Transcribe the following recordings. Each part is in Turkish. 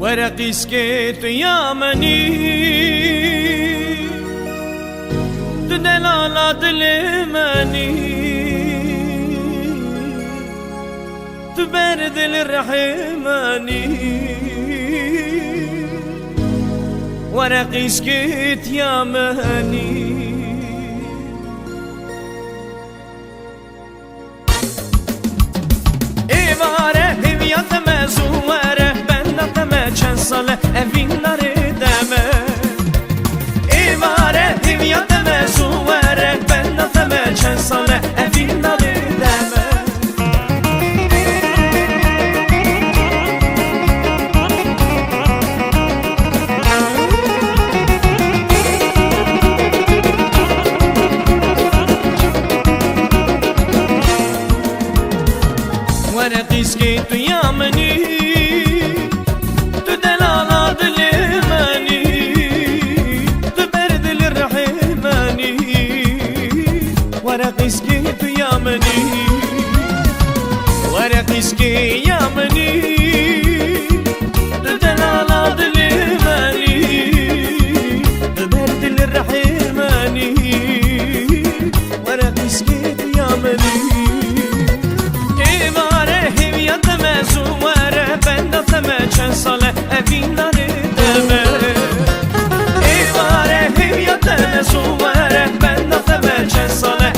ورقي سكيت يا مني دلالات الماني تبرد الرحماني ورقي سكيت يا مني ساله evинleri deme İvare hiviyateme suvere ben nateme çen sale evинleri deme ورقي سكيت يا مني ورقي سكيت يا مني ورقي سكيت يا مني دلالات الماني برد الرحماني ورقي سكيت يا مني إيماره هويت مزوره بندت مچن ساله evинleri deme إيماره هويت مزوره بندت مچن ساله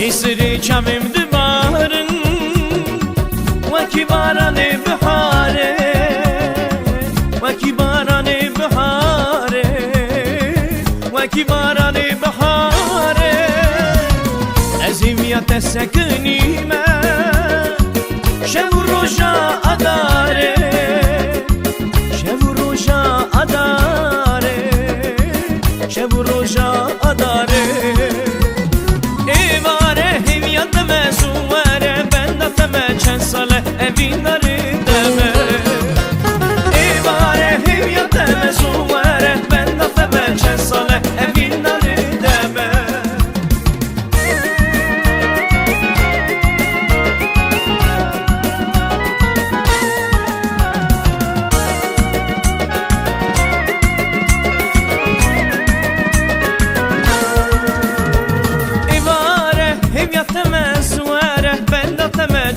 Hisri çamim divarın ve kibarane bihare ve kibarane bihare ve kibarane bihare ezimiyete sekinime şevroja adare şevroja adare şevroja adare çen sale evинleri deme İvare hiviyateme suvere ben nateme çen sale evинleri deme İvare hiviyateme suvere ben nateme